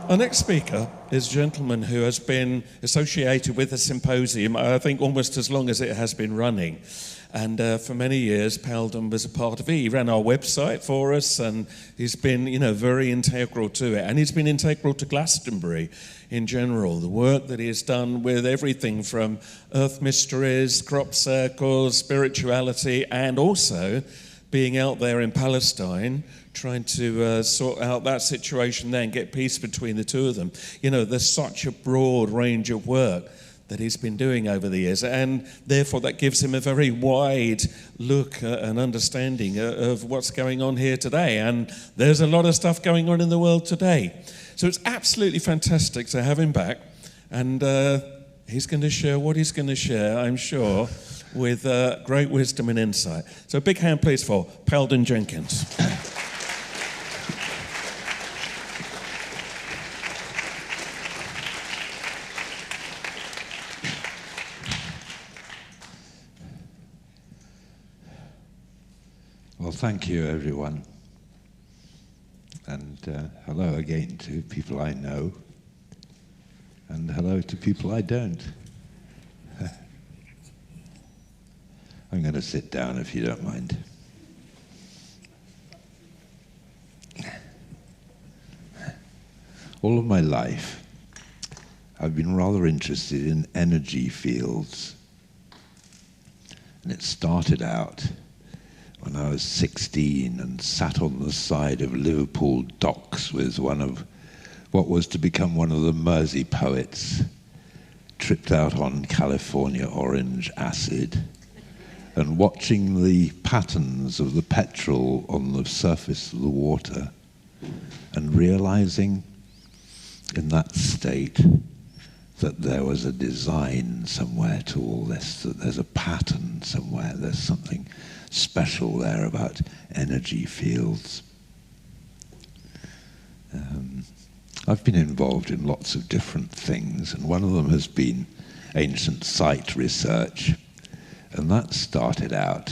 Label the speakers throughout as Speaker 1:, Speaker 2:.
Speaker 1: Our next speaker is a gentleman who has been associated with the Symposium, I think almost as long as it has been running. And for many years, Palden was a part of it. He ran our website for us, and he's been, very integral to it. And he's been integral to Glastonbury in general. The work that he has done with everything from earth mysteries, crop circles, spirituality, and also being out there in Palestine, trying to sort out that situation there and get peace between the two of them. There's such a broad range of work that he's been doing over the years, and therefore that gives him a very wide look and understanding of what's going on here today. And there's a lot of stuff going on in the world today. So it's absolutely fantastic to have him back, and he's going to share what he's going to share, I'm sure, with great wisdom and insight. So a big hand, please, for Palden Jenkins.
Speaker 2: Well, thank you, everyone. And hello again to people I know. And hello to people I don't. I'm going to sit down if you don't mind. All of my life, I've been rather interested in energy fields. And it started out when I was 16 and sat on the side of Liverpool docks with one of what was to become one of the Mersey poets, tripped out on California orange acid, and watching the patterns of the petrol on the surface of the water, and realizing in that state that there was a design somewhere to all this, that there's a pattern somewhere, there's something special there about energy fields. I've been involved in lots of different things, and one of them has been ancient site research, and that started out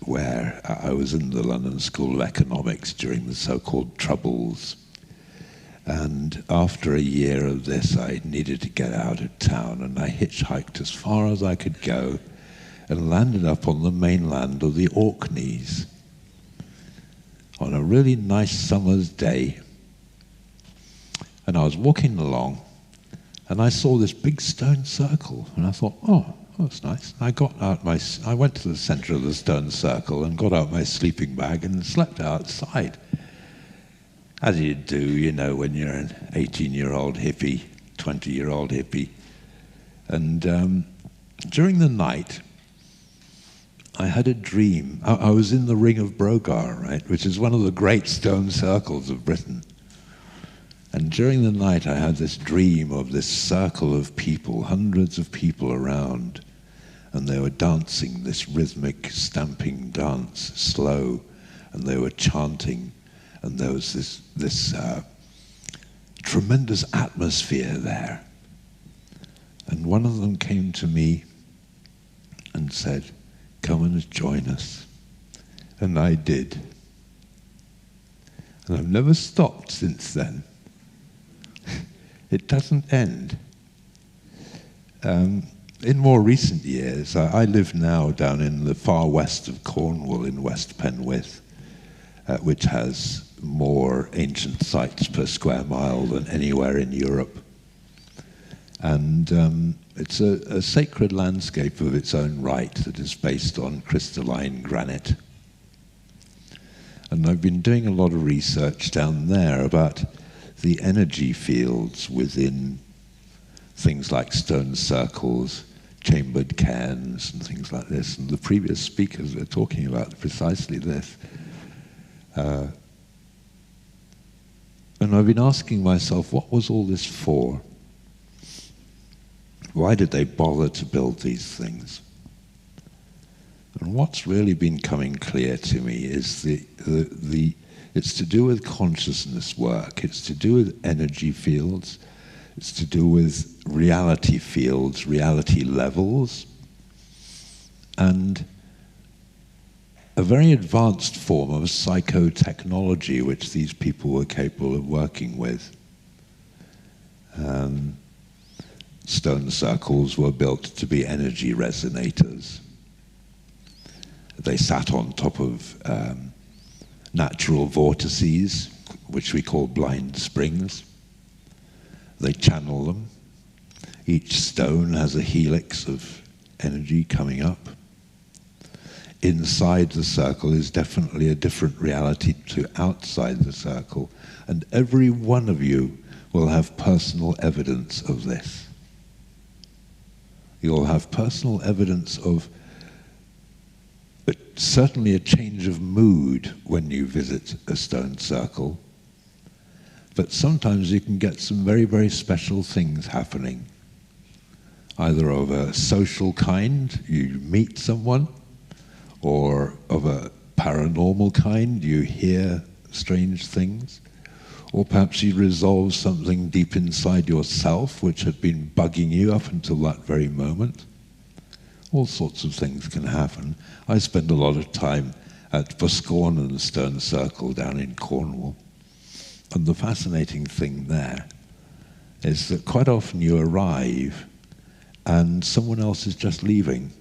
Speaker 2: where I was in the London School of Economics during the so-called Troubles. And after a year of this, I needed to get out of town, and I hitchhiked as far as I could go and landed up on the mainland of the Orkneys on a really nice summer's day. And I was walking along, and I saw this big stone circle, and I thought, oh, that's nice. I went to the center of the stone circle and got out my sleeping bag and slept outside. As you do, when you're an 18-year-old hippie, 20-year-old hippie. And during the night, I had a dream. I was in the Ring of Brogar, right, which is one of the great stone circles of Britain. And during the night, I had this dream of this circle of people, hundreds of people around, and they were dancing this rhythmic stamping dance, slow, and they were chanting, and there was this tremendous atmosphere there. And one of them came to me and said, "Come and join us." And I did. And I've never stopped since then. It doesn't end. In more recent years, I live now down in the far west of Cornwall in West Penwith, which has more ancient sites per square mile than anywhere in Europe. And it's a sacred landscape of its own right that is based on crystalline granite. And I've been doing a lot of research down there about the energy fields within things like stone circles, chambered cairns, and things like this. And the previous speakers were talking about precisely this. And I've been asking myself, what was all this for? Why did they bother to build these things? And what's really been coming clear to me is it's to do with consciousness work, it's to do with energy fields, it's to do with reality fields, reality levels, and a very advanced form of psychotechnology which these people were capable of working with. Stone circles were built to be energy resonators. They sat on top of natural vortices, which we call blind springs. They channel them. Each stone has a helix of energy coming up. Inside the circle is definitely a different reality to outside the circle, and every one of you will have personal evidence of this. You'll have personal evidence of certainly a change of mood when you visit a stone circle, but sometimes you can get some very, very special things happening, either of a social kind, you meet someone, or of a paranormal kind, you hear strange things, or perhaps you resolve something deep inside yourself which had been bugging you up until that very moment. All sorts of things can happen. I spend a lot of time at Boscawen Stone Circle down in Cornwall, and the fascinating thing there is that quite often you arrive and someone else is just leaving.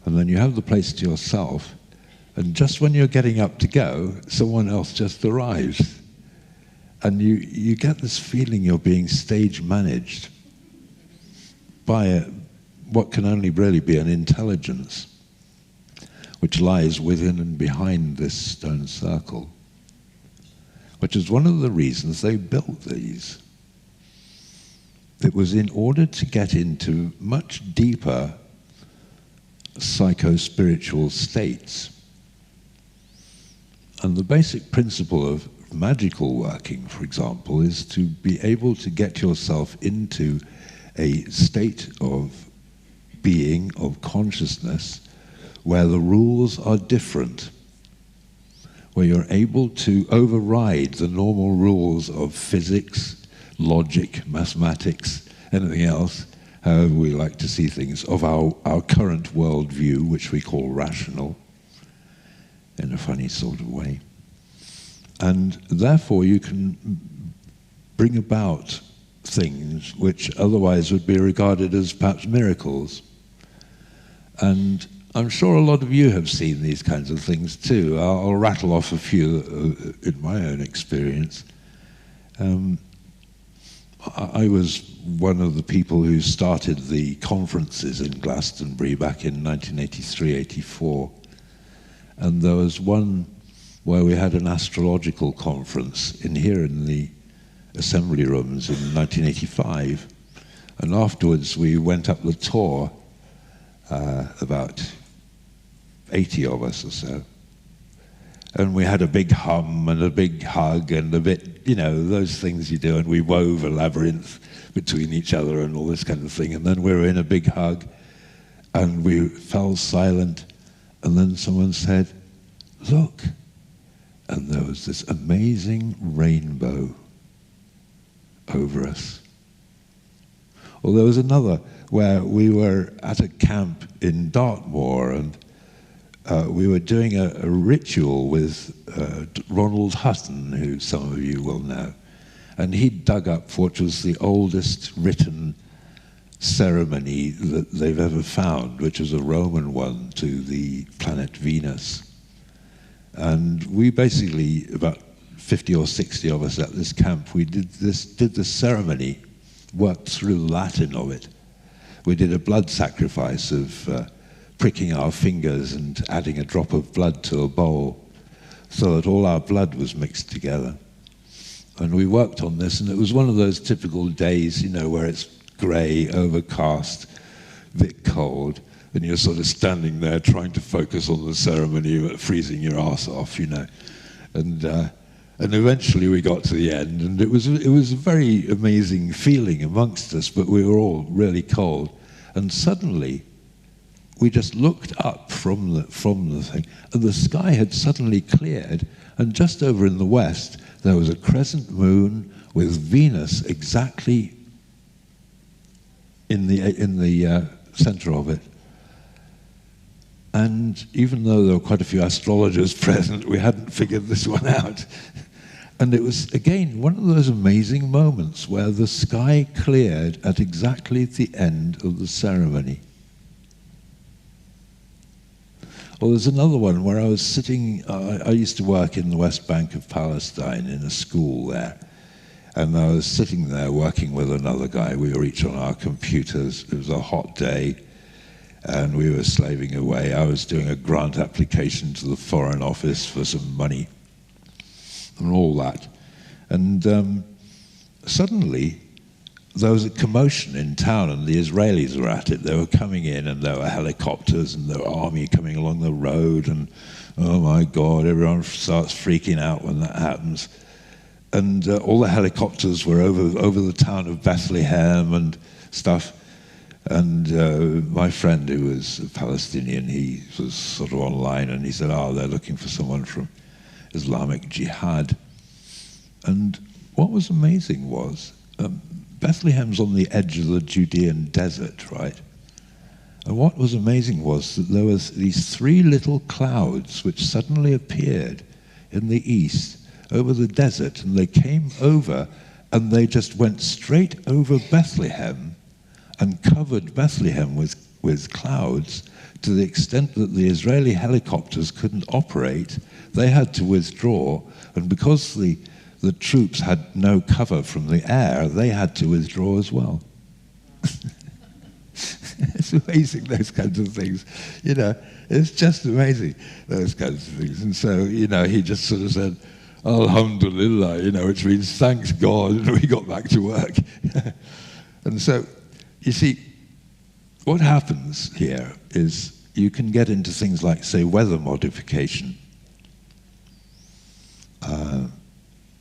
Speaker 2: And then you have the place to yourself, and just when you're getting up to go, someone else just arrives. And you get this feeling you're being stage managed by what can only really be an intelligence which lies within and behind this stone circle, which is one of the reasons they built these. It was in order to get into much deeper psycho-spiritual states. And the basic principle of magical working, for example, is to be able to get yourself into a state of being, of consciousness, where the rules are different, where you're able to override the normal rules of physics, logic, mathematics, anything else, however we like to see things, of our current worldview, which we call rational, in a funny sort of way. And therefore you can bring about things which otherwise would be regarded as perhaps miracles. And I'm sure a lot of you have seen these kinds of things too. I'll rattle off a few in my own experience. I was one of the people who started the conferences in Glastonbury back in 1983-84. And there was one where we had an astrological conference here in the assembly rooms in 1985. And afterwards we went up the tour, about 80 of us or so. And we had a big hum and a big hug and a bit, those things you do, and we wove a labyrinth between each other and all this kind of thing. And then we were in a big hug and we fell silent, and then someone said, "Look." And there was this amazing rainbow over us. Well, there was another where we were at a camp in Dartmoor, and we were doing a ritual with Ronald Hutton, who some of you will know. And he dug up what was the oldest written ceremony that they've ever found, which was a Roman one to the planet Venus. And we basically, about 50 or 60 of us at this camp, we did this ceremony, worked through the Latin of it. We did a blood sacrifice of pricking our fingers and adding a drop of blood to a bowl so that all our blood was mixed together. And we worked on this, and it was one of those typical days, where it's grey, overcast, a bit cold, and you're sort of standing there trying to focus on the ceremony, but freezing your ass off, And eventually we got to the end, and it was a very amazing feeling amongst us, but we were all really cold. And suddenly, we just looked up from the thing, and the sky had suddenly cleared, and just over in the west, there was a crescent moon with Venus exactly in the center of it. And even though there were quite a few astrologers present, we hadn't figured this one out. And it was, again, one of those amazing moments where the sky cleared at exactly the end of the ceremony. Or there's another one where I was sitting, I used to work in the West Bank of Palestine in a school there. And I was sitting there working with another guy. We were each on our computers. It was a hot day, and we were slaving away. I was doing a grant application to the Foreign Office for some money and all that. And suddenly, there was a commotion in town, and the Israelis were at it. They were coming in, and there were helicopters, and the army coming along the road, and oh my God, everyone starts freaking out when that happens. And all the helicopters were over the town of Bethlehem and stuff. And my friend, who was a Palestinian, he was sort of online, and he said, they're looking for someone from Islamic Jihad. And what was amazing was, Bethlehem's on the edge of the Judean desert, right? And what was amazing was that there was these three little clouds which suddenly appeared in the east over the desert, and they came over, and they just went straight over Bethlehem and covered Bethlehem with clouds to the extent that the Israeli helicopters couldn't operate. They had to withdraw, and because the troops had no cover from the air, they had to withdraw as well. It's amazing, those kinds of things. It's just amazing, those kinds of things. And so, he just sort of said, Alhamdulillah, which means thanks God, and we got back to work. And so, you see, what happens here is you can get into things like, say, weather modification. And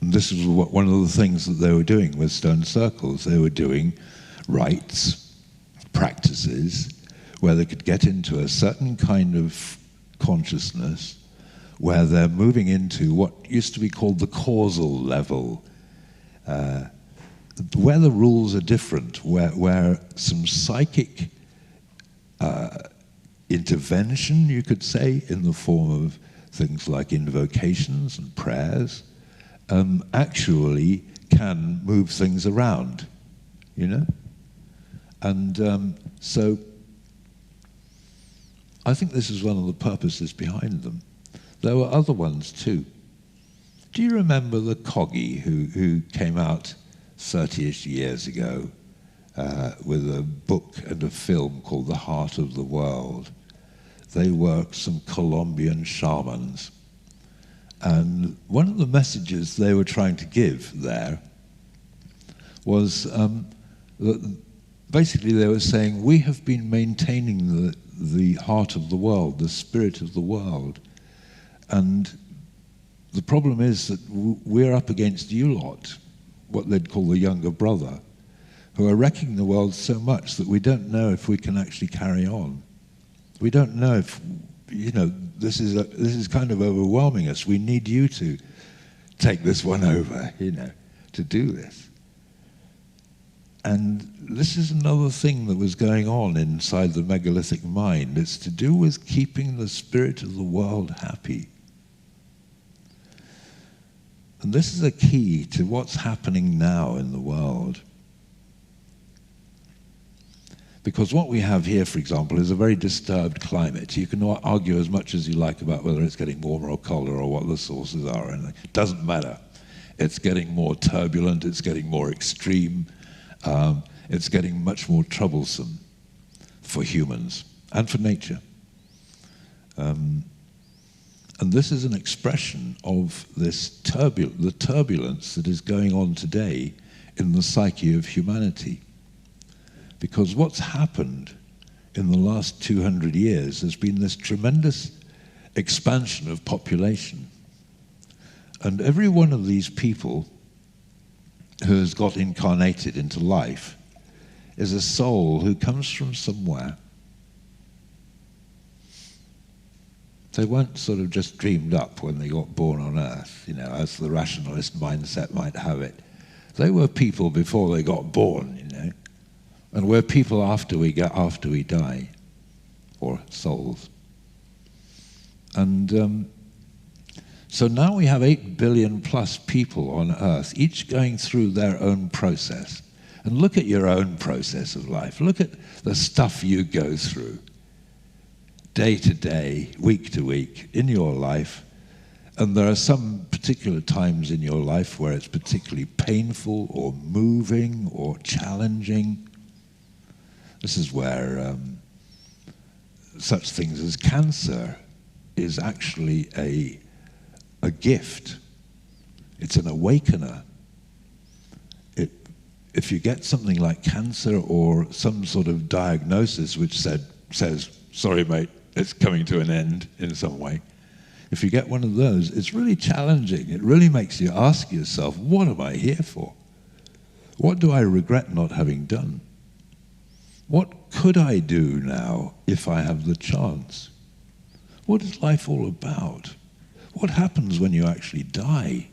Speaker 2: this is one of the things that they were doing with stone circles. They were doing rites, practices, where they could get into a certain kind of consciousness where they're moving into what used to be called the causal level, where the rules are different, where some psychic intervention, you could say, in the form of things like invocations and prayers, actually can move things around, And so I think this is one of the purposes behind them. There were other ones too. Do you remember the Coggy who came out 30-ish years ago with a book and a film called The Heart of the World? They were some Colombian shamans. And one of the messages they were trying to give there was that basically they were saying, we have been maintaining the heart of the world, the spirit of the world. And the problem is that we're up against you lot, what they'd call the younger brother, who are wrecking the world so much that we don't know if we can actually carry on. We don't know if, this is kind of overwhelming us. We need you to take this one over, to do this. And this is another thing that was going on inside the megalithic mind. It's to do with keeping the spirit of the world happy. And this is a key to what's happening now in the world. Because what we have here, for example, is a very disturbed climate. You can argue as much as you like about whether it's getting warmer or colder or what the sources are. And it doesn't matter. It's getting more turbulent. It's getting more extreme. It's getting much more troublesome for humans and for nature. And this is an expression of this the turbulence that is going on today in the psyche of humanity. Because what's happened in the last 200 years has been this tremendous expansion of population. And every one of these people who has got incarnated into life is a soul who comes from somewhere. They weren't sort of just dreamed up when they got born on Earth, as the rationalist mindset might have it. They were people before they got born, and we're people after we die, or souls. And so now we have 8 billion plus people on Earth, each going through their own process. And look at your own process of life. Look at the stuff you go through, day to day, week to week, in your life. And there are some particular times in your life where it's particularly painful or moving or challenging. This is where such things as cancer is actually a gift. It's an awakener. If you get something like cancer or some sort of diagnosis which says, sorry mate, it's coming to an end in some way, if you get one of those, it's really challenging. It really makes you ask yourself, what am I here for? What do I regret not having done? What could I do now if I have the chance? What is life all about? What happens when you actually die?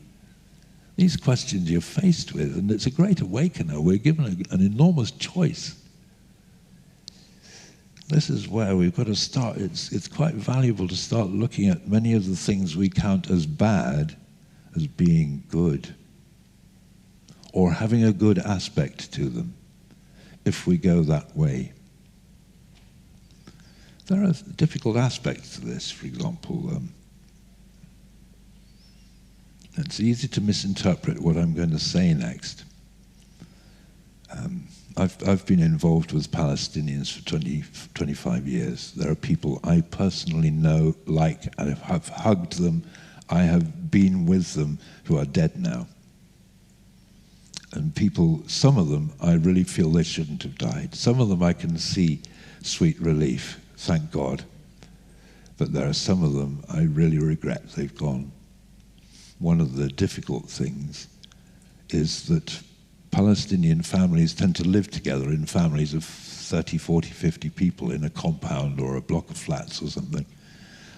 Speaker 2: These questions you're faced with, and it's a great awakener. We're given an enormous choice. This is where we've got to start. It's quite valuable to start looking at many of the things we count as bad as being good, or having a good aspect to them, if we go that way. There are difficult aspects to this. For example, it's easy to misinterpret what I'm going to say next. I've been involved with Palestinians for 25 years. There are people I personally know, like, I have hugged them, I have been with them, who are dead now. And people, some of them, I really feel they shouldn't have died. Some of them I can see sweet relief, thank God. But there are some of them I really regret they've gone. One of the difficult things is that Palestinian families tend to live together in families of 30, 40, 50 people in a compound or a block of flats or something.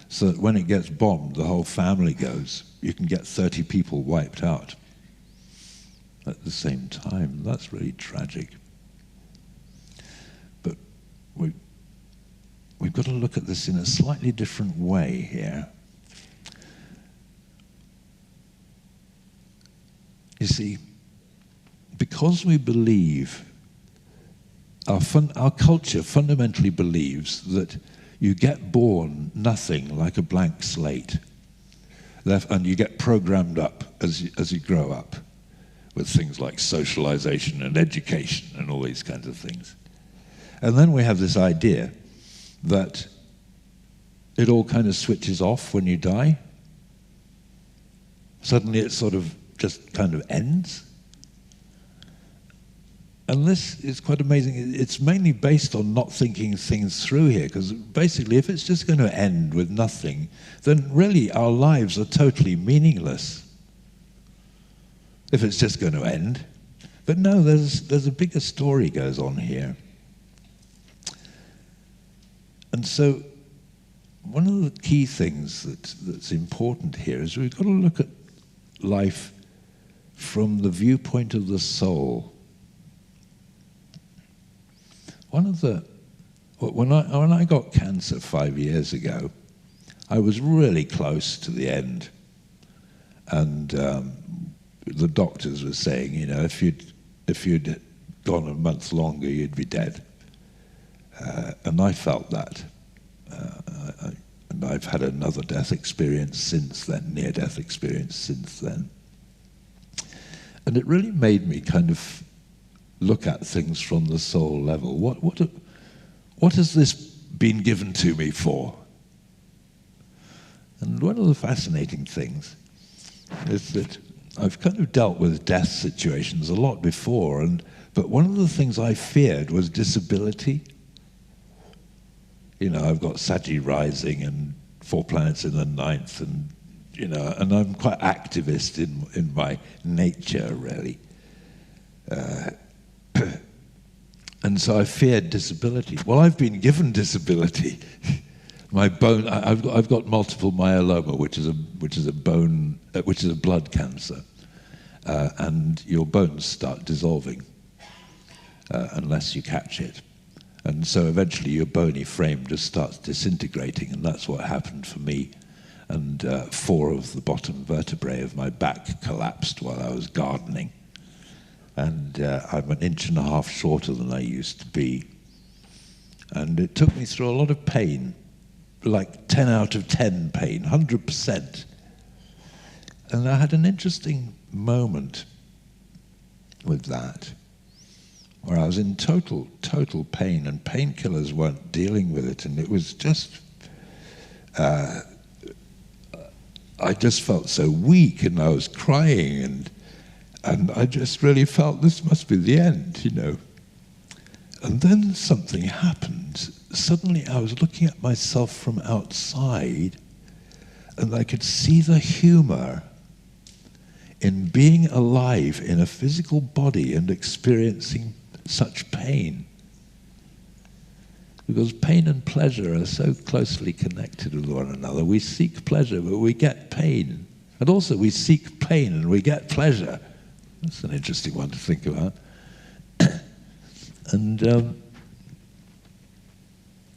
Speaker 2: So that when it gets bombed, the whole family goes. You can get 30 people wiped out at the same time. That's really tragic. But we've got to look at this in a slightly different way here. You see, because we believe, our culture fundamentally believes that you get born nothing, like a blank slate, and you get programmed up as you grow up with things like socialization and education and all these kinds of things. And then we have this idea that it all kind of switches off when you die. Suddenly it sort of just kind of ends. And this is quite amazing. It's mainly based on not thinking things through here, because basically if it's just going to end with nothing, then really our lives are totally meaningless, if it's just going to end. But no, there's a bigger story goes on here. And so one of the key things that's important here is we've got to look at life from the viewpoint of the soul. When I got cancer 5 years ago, I was really close to the end, and the doctors were saying, you know, if you'd gone a month longer, you'd be dead. And I felt that, and I've had another death experience since then, near-death experience since then, and it really made me kind of look at things from the soul level. What has this been given to me for? And one of the fascinating things is that I've kind of dealt with death situations a lot before, but one of the things I feared was disability. You know, I've got Saggy rising and 4 planets in the 9th, and you know, and I'm quite activist in my nature, really. And so I feared disability. Well, I've been given disability. My bone, I've got multiple myeloma, which is a blood cancer, and your bones start dissolving unless you catch it, and so eventually your bony frame just starts disintegrating, and that's what happened for me and 4 of the bottom vertebrae of my back collapsed while I was gardening. And I'm 1.5 inches shorter than I used to be. And it took me through a lot of pain, like 10 out of 10 pain, 100%. And I had an interesting moment with that, where I was in total pain, and painkillers weren't dealing with it, and it was just, I just felt so weak, and I was crying, and I just really felt this must be the end, you know. And then something happened. Suddenly I was looking at myself from outside, and I could see the humor in being alive in a physical body and experiencing such pain. Because pain and pleasure are so closely connected with one another. We seek pleasure, but we get pain. And also we seek pain and we get pleasure. That's an interesting one to think about. And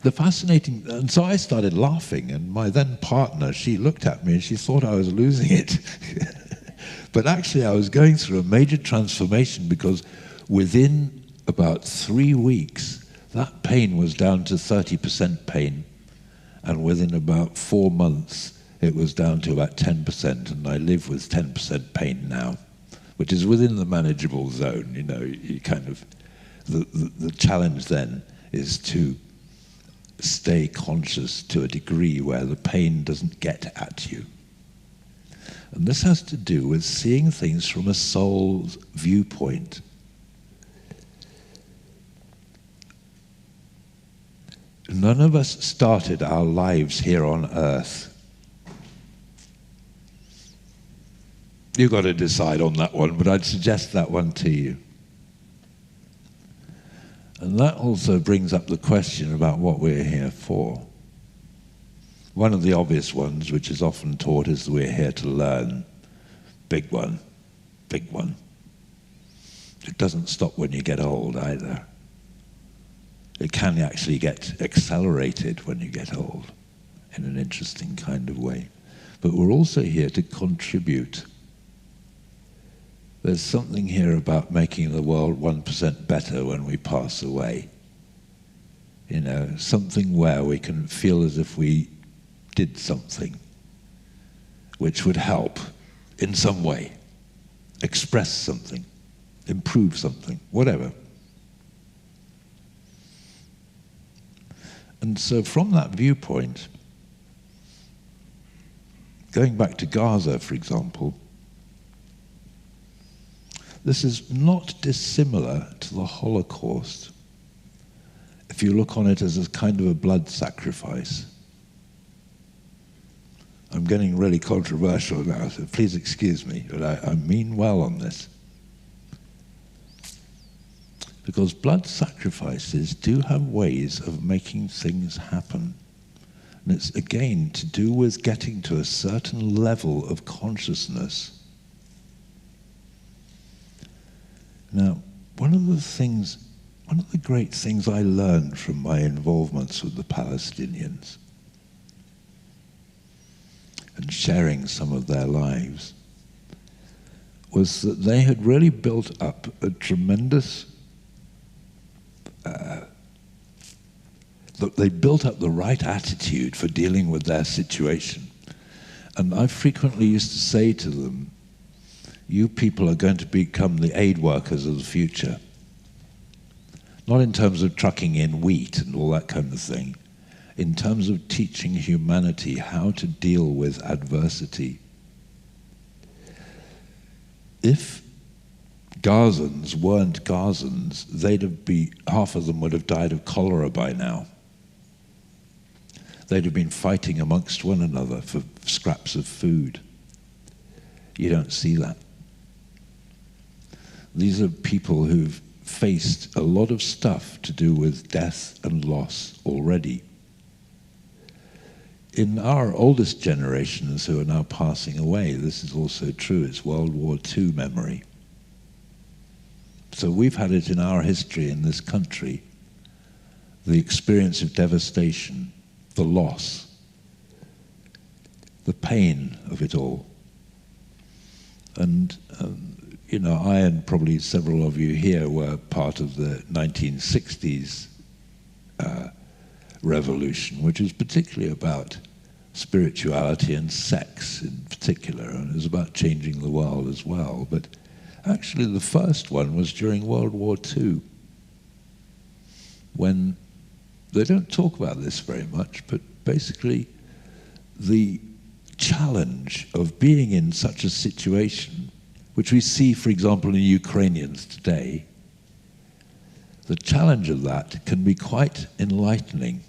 Speaker 2: and so I started laughing, and my then partner, she looked at me and she thought I was losing it. But actually I was going through a major transformation, because within about 3 weeks, that pain was down to 30% pain. And within about 4 months, it was down to about 10%. And I live with 10% pain now, which is within the manageable zone. You know, you kind of, the challenge then is to stay conscious to a degree where the pain doesn't get at you. And this has to do with seeing things from a soul's viewpoint. None of us started our lives here on earth. You've got to decide on that one, but I'd suggest that one to you. And that also brings up the question about what we're here for. One of the obvious ones, which is often taught, is that we're here to learn. Big one, big one. It doesn't stop when you get old either. It can actually get accelerated when you get old in an interesting kind of way. But we're also here to contribute. There's something here about making the world 1% better when we pass away. You know, something where we can feel as if we did something which would help in some way, express something, improve something, whatever. And so from that viewpoint, going back to Gaza, for example, this is not dissimilar to the Holocaust if you look on it as a kind of a blood sacrifice. I'm getting really controversial now, so please excuse me, but I mean well on this. Because blood sacrifices do have ways of making things happen. And it's, again, to do with getting to a certain level of consciousness. Now, one of the great things I learned from my involvements with the Palestinians and sharing some of their lives was that they had really built up a tremendous they built up the right attitude for dealing with their situation. And I frequently used to say to them, you people are going to become the aid workers of the future. Not in terms of trucking in wheat and all that kind of thing, in terms of teaching humanity how to deal with adversity. If Gazans weren't Gazans, half of them would have died of cholera by now. They'd have been fighting amongst one another for scraps of food. You don't see that. These are people who've faced a lot of stuff to do with death and loss already. In our oldest generations who are now passing away, this is also true. It's World War II memory. So we've had it in our history in this country, the experience of devastation, the loss, the pain of it all. And, I and probably several of you here were part of the 1960s revolution, which was particularly about spirituality and sex in particular, and it was about changing the world as well. But actually the first one was during World War II, when they don't talk about this very much, but basically the challenge of being in such a situation, which we see, for example, in Ukrainians today, the challenge of that can be quite enlightening.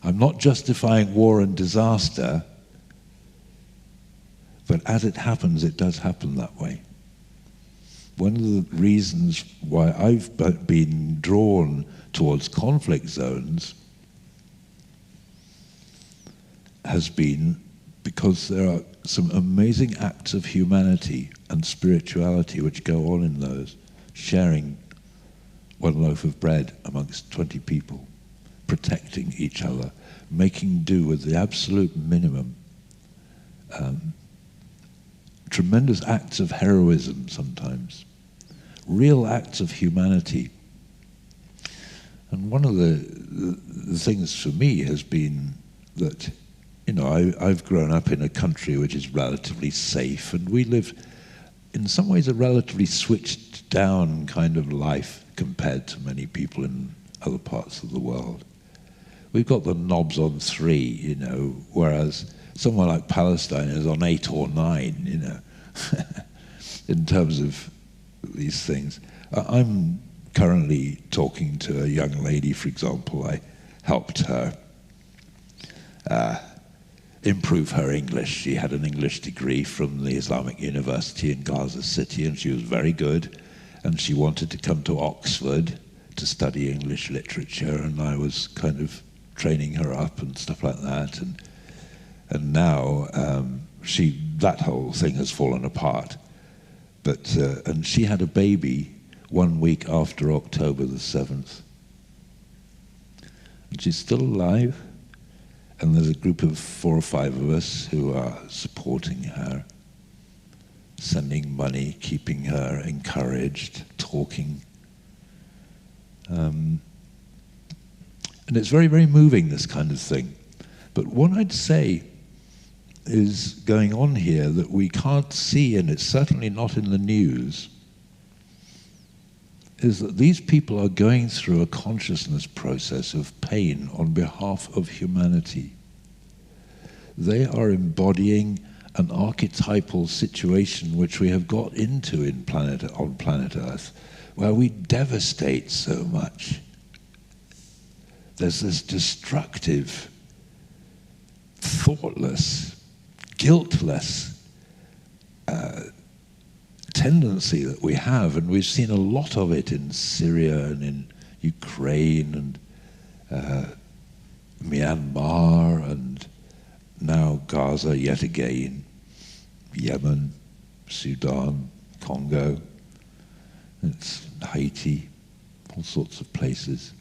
Speaker 2: I'm not justifying war and disaster, but as it happens, it does happen that way. One of the reasons why I've been drawn towards conflict zones has been because there are some amazing acts of humanity and spirituality which go on in those, sharing one loaf of bread amongst 20 people, protecting each other, making do with the absolute minimum. Tremendous acts of heroism sometimes, real acts of humanity. And one of the things for me has been that, I've grown up in a country which is relatively safe, and we live in some ways a relatively switched down kind of life compared to many people in other parts of the world. We've got the knobs on 3, whereas somewhere like Palestine is on 8 or 9, in terms of these things. I'm currently talking to a young lady, for example. I helped her improve her English. She had an English degree from the Islamic University in Gaza City, and she was very good, and she wanted to come to Oxford to study English literature, and I was kind of training her up and stuff like that, and now that whole thing has fallen apart. But and she had a baby 1 week after October the 7th, and she's still alive. And there's a group of 4 or 5 of us who are supporting her, sending money, keeping her encouraged, talking. And it's very, very moving, this kind of thing. But what I'd say is going on here that we can't see, and it's certainly not in the news, is that these people are going through a consciousness process of pain on behalf of humanity. They are embodying an archetypal situation which we have got into on planet Earth, where we devastate so much. There's this destructive, thoughtless, guiltless tendency that we have, and we've seen a lot of it in Syria and in Ukraine and Myanmar, and now Gaza yet again, Yemen, Sudan, Congo, it's Haiti, all sorts of places.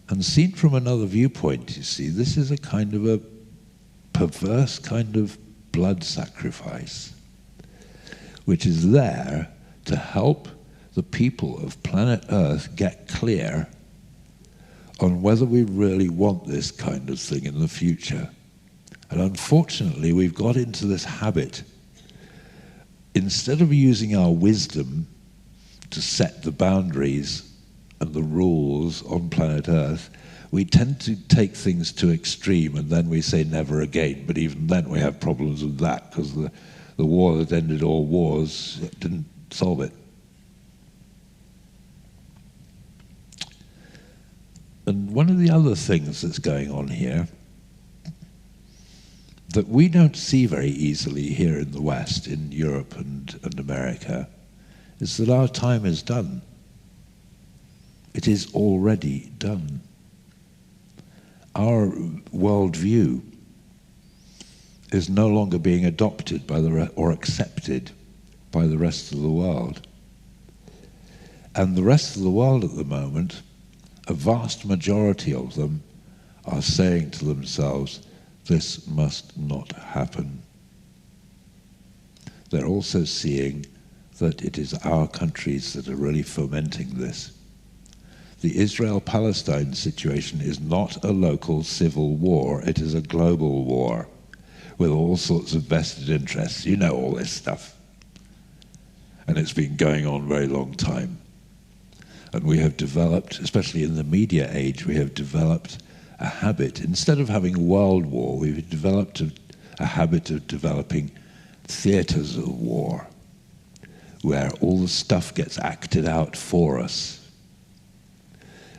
Speaker 2: And seen from another viewpoint, you see, this is a kind of a perverse kind of blood sacrifice, which is there to help the people of planet Earth get clear on whether we really want this kind of thing in the future. And unfortunately, we've got into this habit. Instead of using our wisdom to set the boundaries and the rules on planet Earth, we tend to take things to extreme, and then we say never again. But even then we have problems with that, because the war that ended all wars didn't solve it. And one of the other things that's going on here that we don't see very easily here in the West, in Europe and America, is that our time is done. It is already done. Our worldview is no longer being adopted by or accepted by the rest of the world. And the rest of the world at the moment, a vast majority of them are saying to themselves, This must not happen. They're also seeing that it is our countries that are really fomenting this. The Israel-Palestine situation is not a local civil war, it is a global war with all sorts of vested interests. You know all this stuff. And it's been going on a very long time. And we have developed, especially in the media age, we have developed a habit. Instead of having a world war, we've developed a habit of developing theatres of war, where all the stuff gets acted out for us.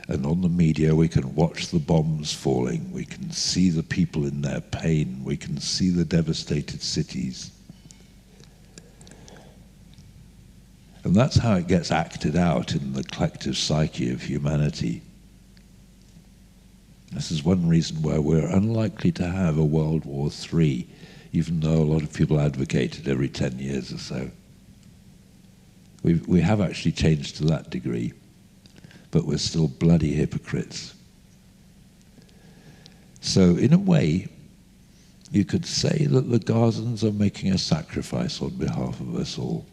Speaker 2: And on the media, we can watch the bombs falling, we can see the people in their pain, we can see the devastated cities. And that's how it gets acted out in the collective psyche of humanity. This is one reason why we're unlikely to have a World War III, even though a lot of people advocate it every 10 years or so. We have actually changed to that degree, but we're still bloody hypocrites. So in a way, you could say that the Gazans are making a sacrifice on behalf of us all.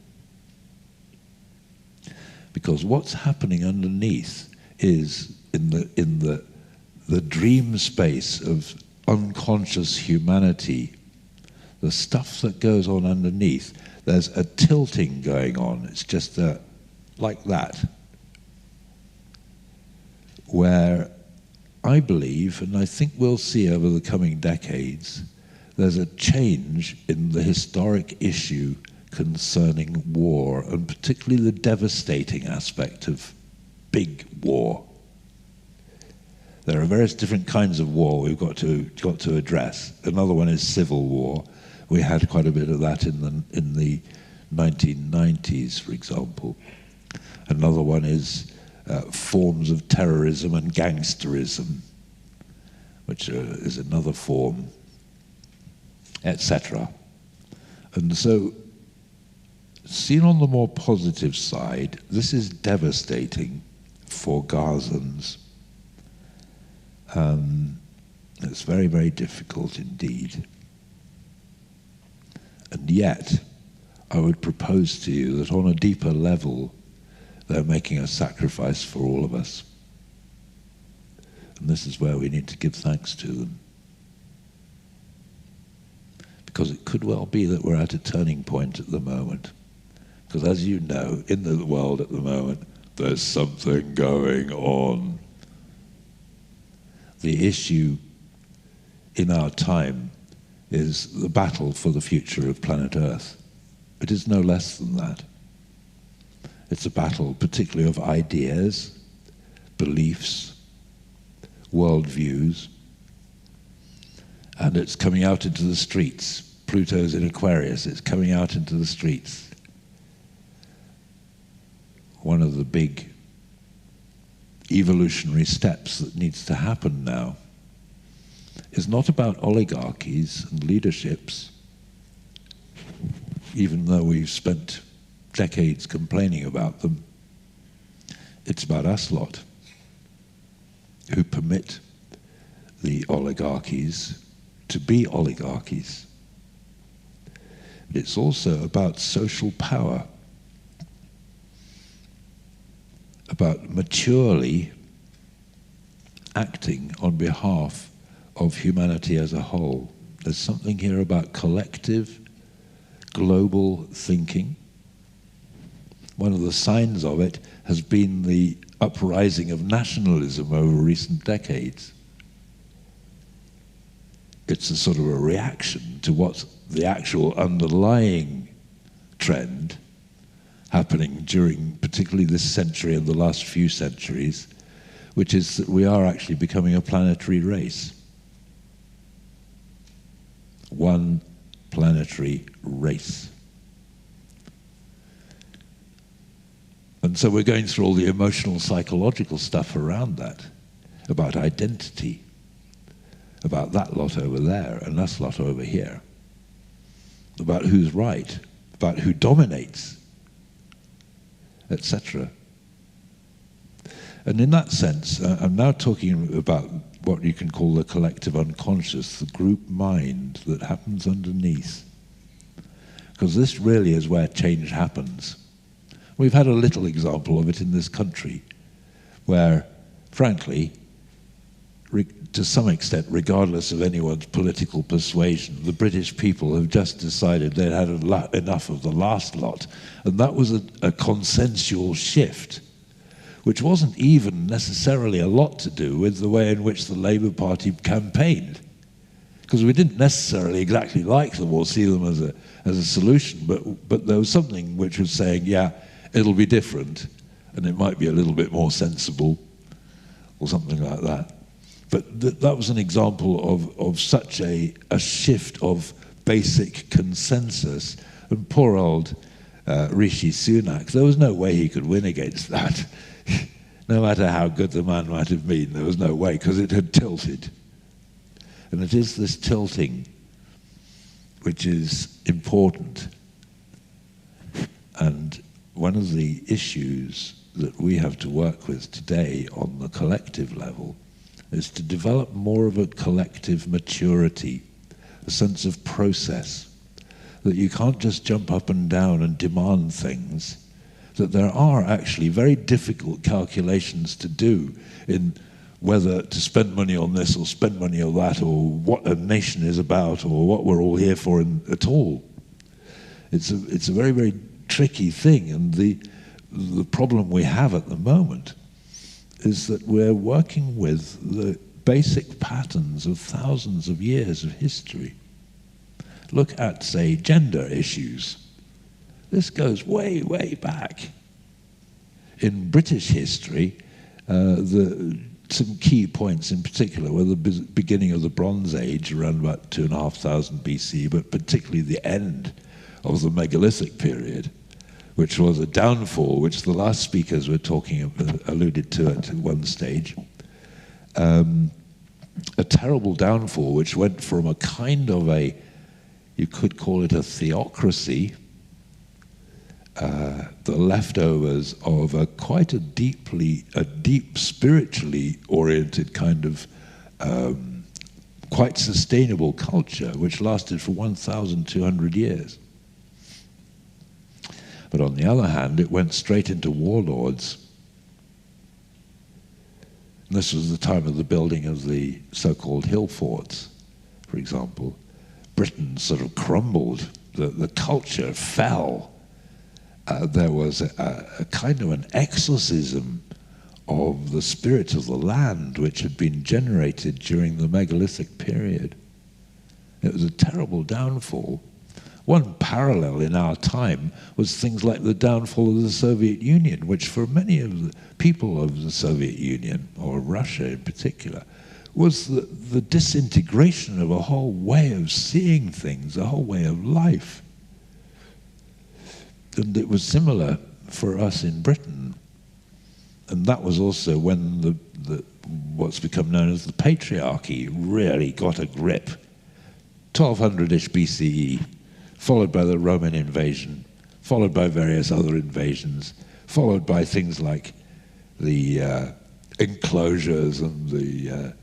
Speaker 2: Because what's happening underneath is in the dream space of unconscious humanity, the stuff that goes on underneath, there's a tilting going on. It's just like that, where I believe, and I think we'll see over the coming decades, there's a change in the historic issue concerning war, and particularly the devastating aspect of big war. There are various different kinds of war we've got to address. Another one is civil war. We had quite a bit of that in the 1990s, for example. Another one is forms of terrorism and gangsterism, which is another form, etc. And so, seen on the more positive side, this is devastating for Gazans. It's very, very difficult indeed. And yet, I would propose to you that on a deeper level, they're making a sacrifice for all of us. And this is where we need to give thanks to them. Because it could well be that we're at a turning point at the moment. Because as you know, in the world at the moment, there's something going on. The issue in our time is the battle for the future of planet Earth. It is no less than that. It's a battle particularly of ideas, beliefs, worldviews, and it's coming out into the streets. Pluto's in Aquarius, it's coming out into the streets. One of the big evolutionary steps that needs to happen now is not about oligarchies and leaderships, even though we've spent decades complaining about them. It's about us lot who permit the oligarchies to be oligarchies. It's also about social power, about maturely acting on behalf of humanity as a whole. There's something here about collective, global thinking. One of the signs of it has been the uprising of nationalism over recent decades. It's a sort of a reaction to what's the actual underlying trend happening during particularly this century and the last few centuries, which is that we are actually becoming a planetary race. One planetary race. And so we're going through all the emotional, psychological stuff around that, about identity, about that lot over there and us lot over here, about who's right, about who dominates, etc. And in that sense, I'm now talking about what you can call the collective unconscious, the group mind that happens underneath. Because this really is where change happens. We've had a little example of it in this country, where, frankly, to some extent, regardless of anyone's political persuasion, the British people have just decided they'd had enough of the last lot. And that was a consensual shift, which wasn't even necessarily a lot to do with the way in which the Labour Party campaigned. Because we didn't necessarily exactly like them or see them as a solution, but there was something which was saying, yeah, it'll be different, and it might be a little bit more sensible, or something like that. But that was an example of such a shift of basic consensus. And poor old Rishi Sunak, there was no way he could win against that. No matter how good the man might have been, there was no way, because it had tilted. And it is this tilting which is important. And one of the issues that we have to work with today on the collective level is to develop more of a collective maturity, a sense of process, that you can't just jump up and down and demand things, that there are actually very difficult calculations to do in whether to spend money on this or spend money on that, or what a nation is about, or what we're all here for at all. It's a very, very tricky thing, and the problem we have at the moment is that we're working with the basic patterns of thousands of years of history. Look at, say, gender issues. This goes way, way back. In British history, some key points in particular were the beginning of the Bronze Age, around about 2500 BC, but particularly the end of the megalithic period, which was a downfall, which the last speakers were alluded to at one stage. A terrible downfall which went from a kind of you could call it a theocracy, the leftovers of quite a deep spiritually oriented kind of quite sustainable culture, which lasted for 1,200 years. But on the other hand, it went straight into warlords. And this was the time of the building of the so-called hill forts, for example. Britain sort of crumbled. The culture fell. There was a kind of an exorcism of the spirit of the land which had been generated during the megalithic period. It was a terrible downfall. One parallel in our time was things like the downfall of the Soviet Union, which for many of the people of the Soviet Union, or Russia in particular, was the disintegration of a whole way of seeing things, a whole way of life. And it was similar for us in Britain. And that was also when what's become known as the patriarchy really got a grip. 1200-ish BCE, followed by the Roman invasion, followed by various other invasions, followed by things like the enclosures and the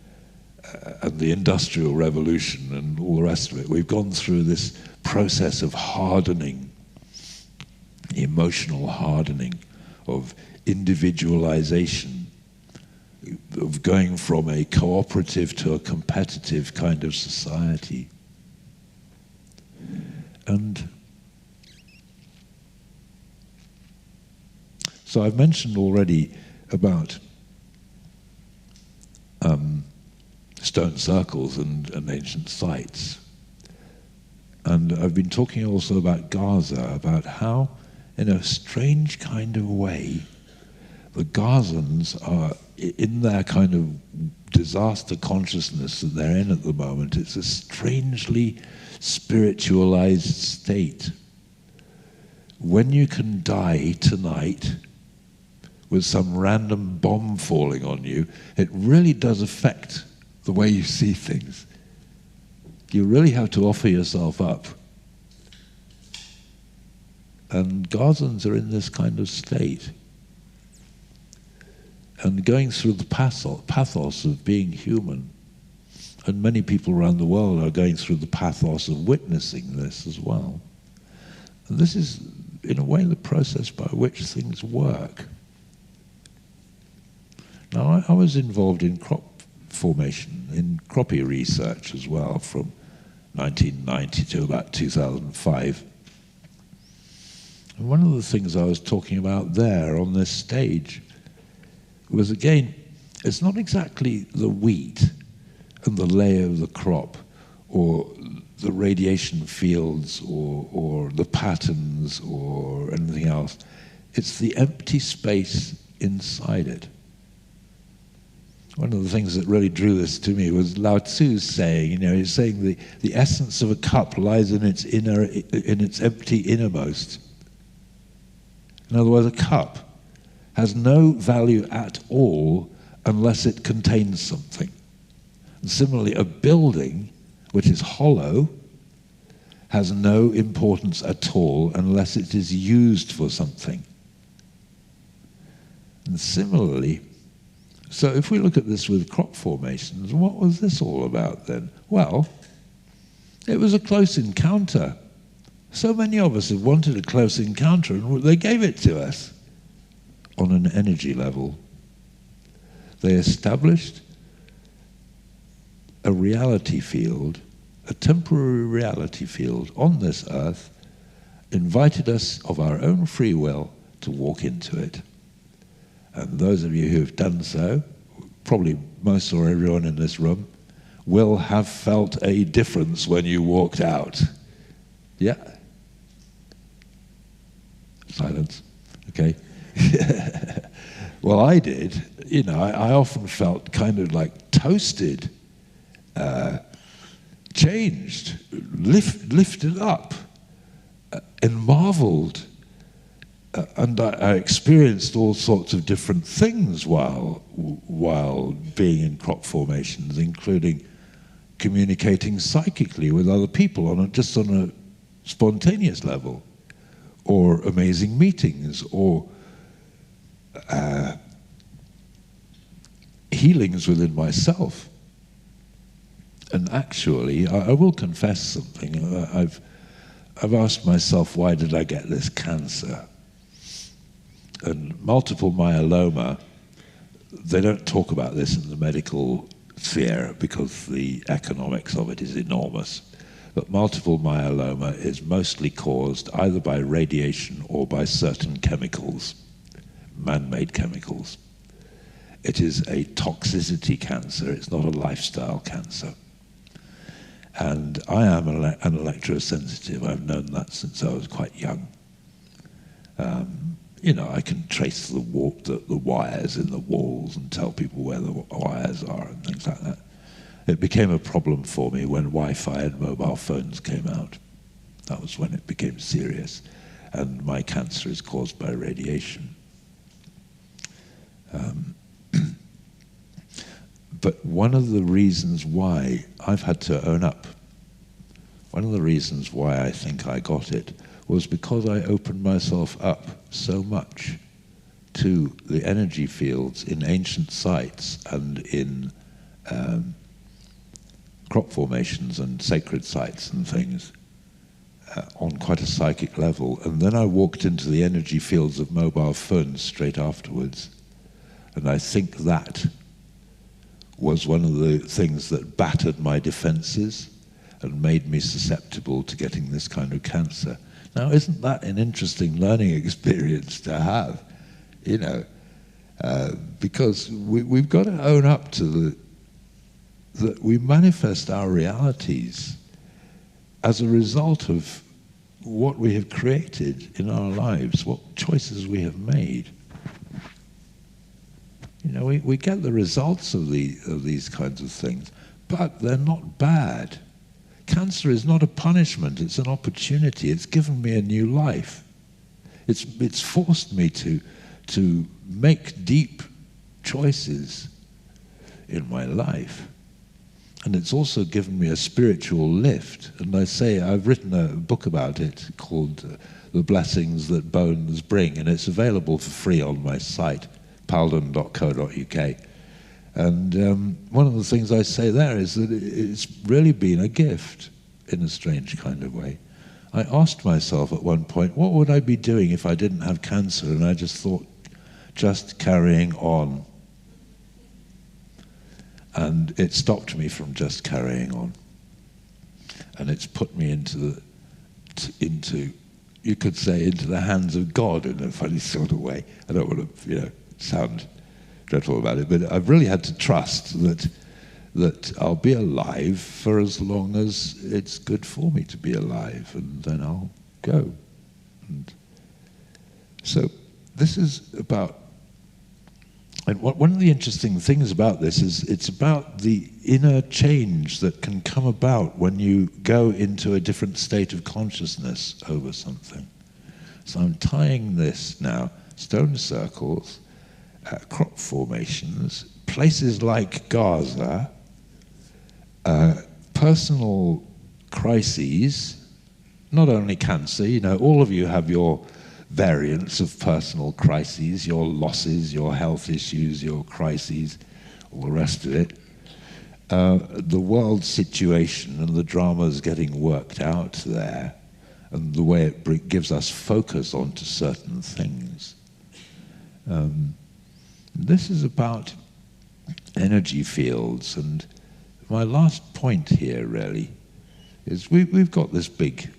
Speaker 2: Industrial Revolution and all the rest of it. We've gone through this process of hardening, emotional hardening, of individualization, of going from a cooperative to a competitive kind of society. And so I've mentioned already about stone circles and ancient sites. And I've been talking also about Gaza, about how, in a strange kind of way, the Gazans are, in their kind of disaster consciousness that they're in at the moment, it's a strangely spiritualized state. When you can die tonight with some random bomb falling on you, it really does affect the way you see things. You really have to offer yourself up. And Gazans are in this kind of state. And going through the pathos of being human, And many people around the world are going through the pathos of witnessing this as well. And this is, in a way, the process by which things work. Now, I was involved in crop formation, in croppy research as well, from 1990 to about 2005. And one of the things I was talking about there on this stage was, again, it's not exactly the wheat and the layer of the crop, or the radiation fields, or the patterns, or anything else. It's the empty space inside it. One of the things that really drew this to me was Lao Tzu's saying, he's saying the essence of a cup lies in its empty innermost. In other words, a cup has no value at all unless it contains something. And similarly, a building which is hollow has no importance at all unless it is used for something. And similarly, so if we look at this with crop formations, what was this all about then? Well, it was a close encounter. So many of us have wanted a close encounter, and they gave it to us on an energy level. They established a reality field, a temporary reality field on this earth, invited us of our own free will to walk into it. And those of you who have done so, probably most or everyone in this room, will have felt a difference when you walked out. Yeah? Silence. Okay. Well, I did. I often felt kind of like toasted, changed, lifted up, and marveled. And I experienced all sorts of different things while being in crop formations, including communicating psychically with other people just on a spontaneous level, or amazing meetings, or healings within myself. And actually, I will confess something. I've asked myself, why did I get this cancer? And multiple myeloma, they don't talk about this in the medical sphere because the economics of it is enormous. But multiple myeloma is mostly caused either by radiation or by certain chemicals, man-made chemicals. It is a toxicity cancer, it's not a lifestyle cancer. And I am an electrosensitive. I've known that since I was quite young. I can trace the wires in the walls and tell people where the wires are and things like that. It became a problem for me when Wi-Fi and mobile phones came out. That was when it became serious. And my cancer is caused by radiation. But one of the reasons why I've had to own up, one of the reasons why I think I got it was because I opened myself up so much to the energy fields in ancient sites and in crop formations and sacred sites and things on quite a psychic level. And then I walked into the energy fields of mobile phones straight afterwards. And I think that was one of the things that battered my defenses and made me susceptible to getting this kind of cancer. Now, isn't that an interesting learning experience to have? Because we've got to own up to that we manifest our realities as a result of what we have created in our lives, what choices we have made. We get the results of these kinds of things, but they're not bad. Cancer is not a punishment, it's an opportunity. It's given me a new life. It's forced me to make deep choices in my life. And it's also given me a spiritual lift. And I've written a book about it called The Blessings That Bones Bring, and it's available for free on my site, palden.co.uk. And one of the things I say there is that it's really been a gift in a strange kind of way. I asked myself at one point, what would I be doing if I didn't have cancer? And I just thought, just carrying on. And it stopped me from just carrying on. And it's put me into, you could say, into the hands of God in a funny sort of way. I don't want to, sound dreadful about it, but I've really had to trust that I'll be alive for as long as it's good for me to be alive, and then I'll go. And so this is about, and one of the interesting things about this is it's about the inner change that can come about when you go into a different state of consciousness over something. So I'm tying this now, stone circles, crop formations, places like Gaza, personal crises, not only cancer, all of you have your variants of personal crises, your losses, your health issues, your crises, all the rest of it. The world situation and the dramas getting worked out there, and the way it gives us focus onto certain things. This is about energy fields, and my last point here really is we've got this big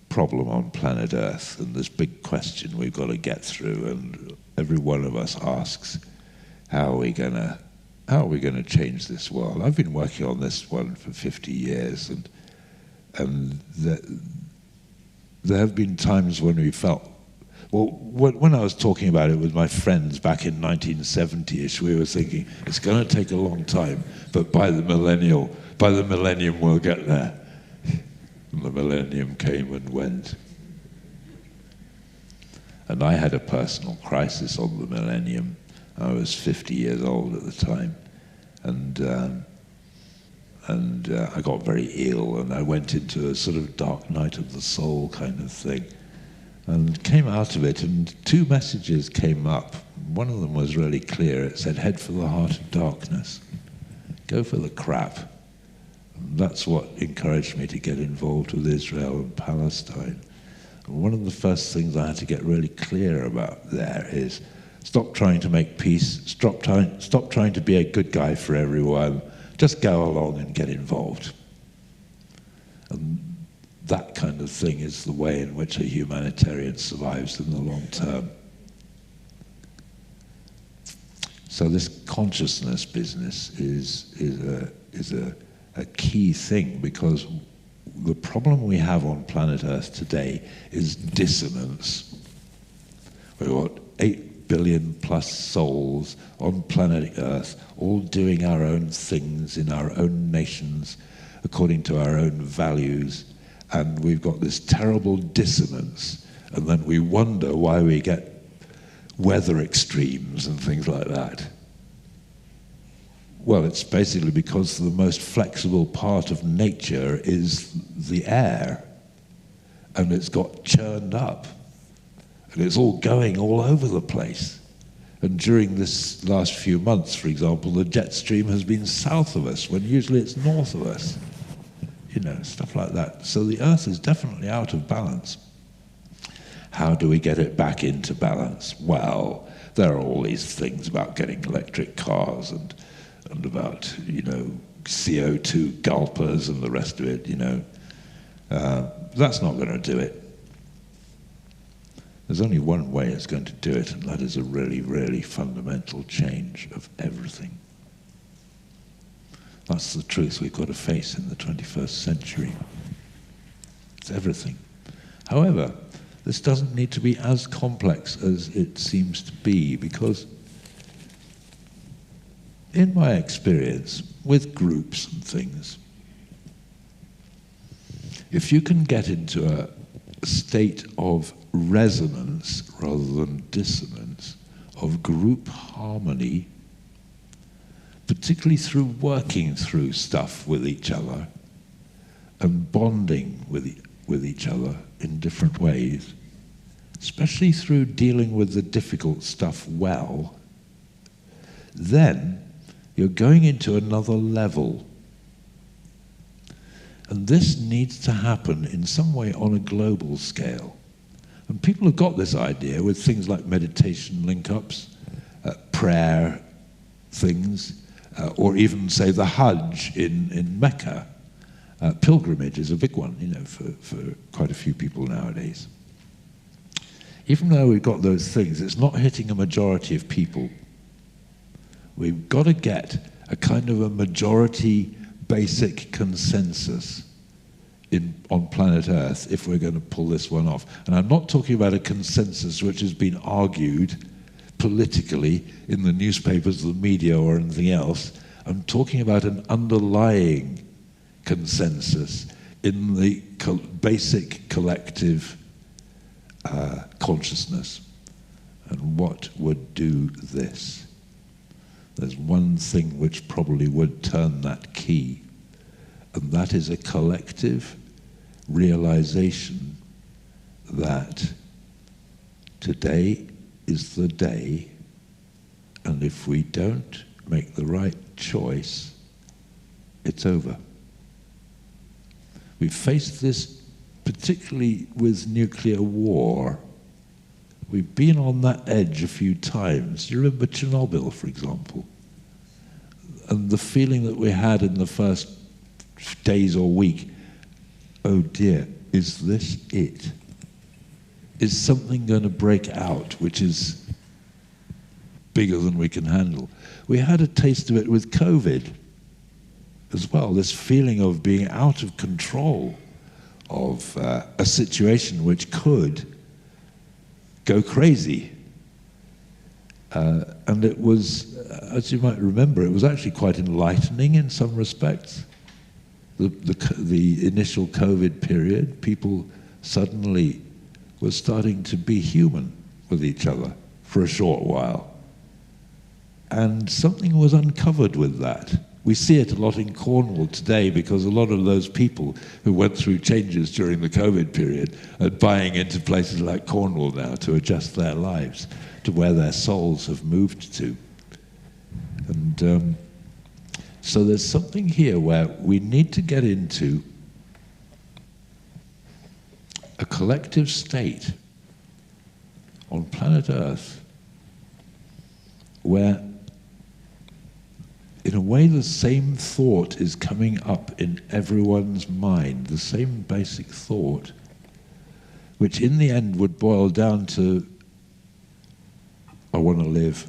Speaker 2: problem on planet Earth and this big question we've got to get through, and every one of us asks, how are we going to change this world? I've been working on this one for 50 years, and there have been times when we felt, well, when I was talking about it with my friends back in 1970-ish, we were thinking, it's going to take a long time, but by the millennium we'll get there. And the millennium came and went. And I had a personal crisis on the millennium. I was 50 years old at the time. And I got very ill, and I went into a sort of dark night of the soul kind of thing. And came out of it, and two messages came up. One of them was really clear. It said, head for the heart of darkness. Go for the crap. And that's what encouraged me to get involved with Israel and Palestine. And one of the first things I had to get really clear about there is stop trying to make peace, stop trying to be a good guy for everyone, just go along and get involved. And that kind of thing is the way in which a humanitarian survives in the long term. So this consciousness business is a key thing, because the problem we have on planet Earth today is dissonance. We've got 8 billion plus souls on planet Earth, all doing our own things in our own nations, according to our own values. And we've got this terrible dissonance, and then we wonder why we get weather extremes and things like that. Well, it's basically because the most flexible part of nature is the air, and it's got churned up, and it's all going all over the place. And during this last few months, for example, the jet stream has been south of us, when usually it's north of us. Stuff like that. So the Earth is definitely out of balance. How do we get it back into balance? Well, there are all these things about getting electric cars and about, CO2 gulpers and the rest of it, That's not going to do it. There's only one way it's going to do it, and that is a really, really fundamental change of everything. That's the truth we've got to face in the 21st century. It's everything. However, this doesn't need to be as complex as it seems to be, because in my experience with groups and things, if you can get into a state of resonance rather than dissonance, of group harmony, particularly through working through stuff with each other and bonding with each other in different ways, especially through dealing with the difficult stuff well, then you're going into another level. And this needs to happen in some way on a global scale. And people have got this idea with things like meditation link-ups, prayer things, or even, say, the Hajj in Mecca. Pilgrimage is a big one, you know, for quite a few people nowadays. Even though we've got those things, it's not hitting a majority of people. We've got to get a kind of a majority basic consensus on planet Earth if we're going to pull this one off. And I'm not talking about a consensus which has been argued politically in the newspapers, the media, or anything else. I'm talking about an underlying consensus in the basic collective consciousness. And what would do this? There's one thing which probably would turn that key, and that is a collective realization that today is the day, and if we don't make the right choice, it's over. We've faced this particularly with nuclear war. We've been on that edge a few times. You remember Chernobyl, for example? And the feeling that we had in the first days or week, oh dear, is this it? Is something going to break out which is bigger than we can handle? We had a taste of it with COVID as well, this feeling of being out of control of a situation which could go crazy. And it was, as you might remember, it was actually quite enlightening in some respects. The initial COVID period, people suddenly were starting to be human with each other for a short while. And something was uncovered with that. We see it a lot in Cornwall today because a lot of those people who went through changes during the COVID period are buying into places like Cornwall now to adjust their lives to where their souls have moved to. And so there's something here where we need to get into a collective state on planet Earth where in a way the same thought is coming up in everyone's mind, the same basic thought, which in the end would boil down to, I want to live.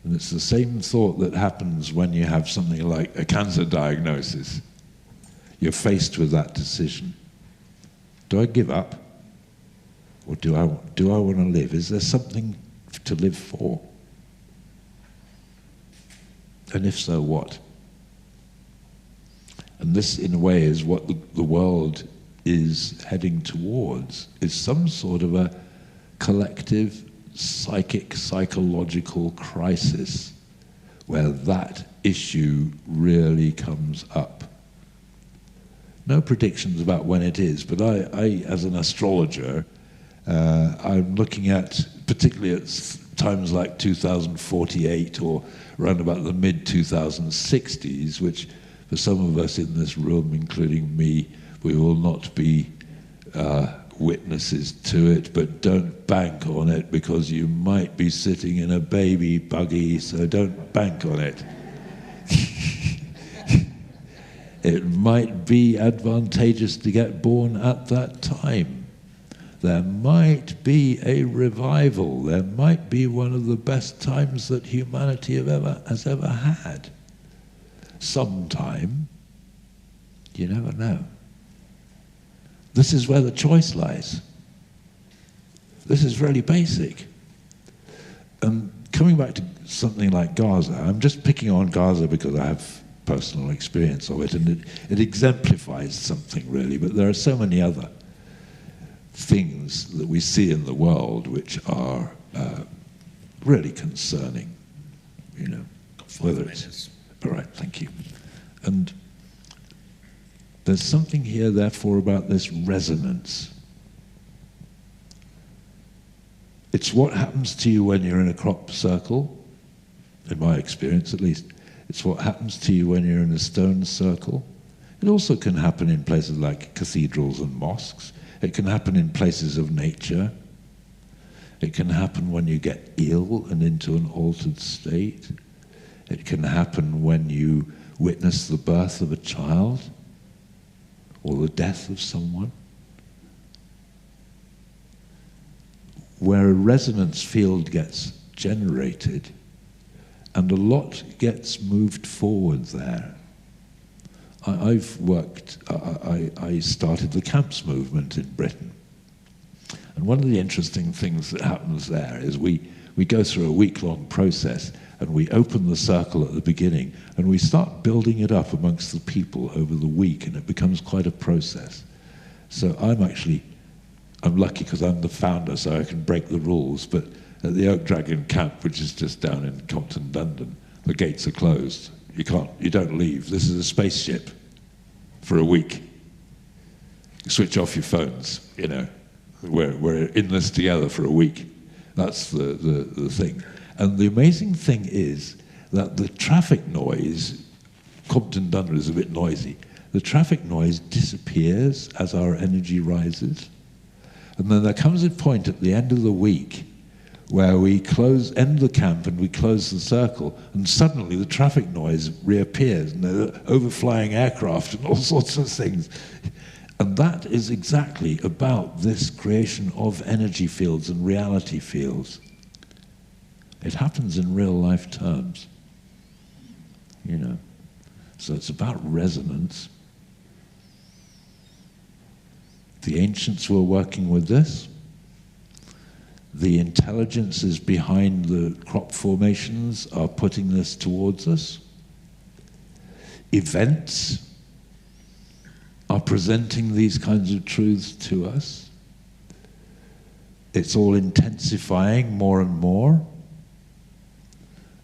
Speaker 2: And it's the same thought that happens when you have something like a cancer diagnosis. You're faced with that decision. Do I give up? Or do I want to live? Is there something to live for? And if so, what? And this, in a way, is what the world is heading towards, is some sort of a collective psychological crisis where that issue really comes up. No predictions about when it is, but I as an astrologer, I'm looking at, particularly at times like 2048 or around about the mid-2060s, which for some of us in this room, including me, we will not be witnesses to it, but don't bank on it because you might be sitting in a baby buggy, so don't bank on it. It might be advantageous to get born at that time. There might be a revival. There might be one of the best times that humanity has ever had. Sometime. You never know. This is where the choice lies. This is really basic. And coming back to something like Gaza, I'm just picking on Gaza because I have personal experience of it, and it exemplifies something really, but there are so many other things that we see in the world which are really concerning, you know, whether it's... All right, thank you. And there's something here, therefore, about this resonance. It's what happens to you when you're in a crop circle, in my experience at least. It's what happens to you when you're in a stone circle. It also can happen in places like cathedrals and mosques. It can happen in places of nature. It can happen when you get ill and into an altered state. It can happen when you witness the birth of a child or the death of someone. Where a resonance field gets generated and a lot gets moved forward there. I started the camps movement in Britain. And one of the interesting things that happens there is we go through a week-long process and we open the circle at the beginning and we start building it up amongst the people over the week, and it becomes quite a process. So I'm lucky because I'm the founder, so I can break the rules, but at the Oak Dragon camp, which is just down in Compton, London, the gates are closed. You don't leave. This is a spaceship for a week. You switch off your phones, you know. We're in this together for a week. That's the thing. And the amazing thing is that the traffic noise, Compton Dunner is a bit noisy, the traffic noise disappears as our energy rises. And then there comes a point at the end of the week where we end the camp and we close the circle, and suddenly the traffic noise reappears, and there are overflying aircraft and all sorts of things. And that is exactly about this creation of energy fields and reality fields. It happens in real life terms, you know. So it's about resonance. The ancients were working with this. The intelligences behind the crop formations are putting this towards us. Events are presenting these kinds of truths to us. It's all intensifying more and more.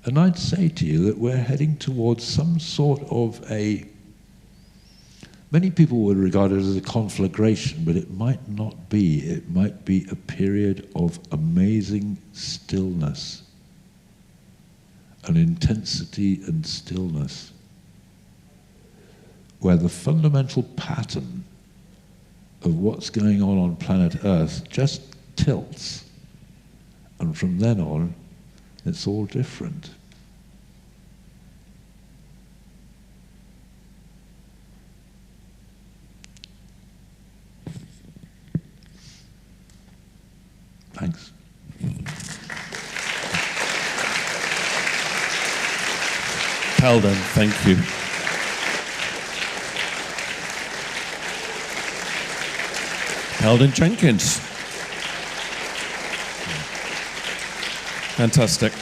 Speaker 2: And I'd say to you that we're heading towards some sort of many people would regard it as a conflagration, but it might not be. It might be a period of amazing stillness, an intensity and stillness, where the fundamental pattern of what's going on planet Earth just tilts. And from then on, it's all different. Thanks.
Speaker 1: Palden, thank you. Palden Jenkins. Fantastic.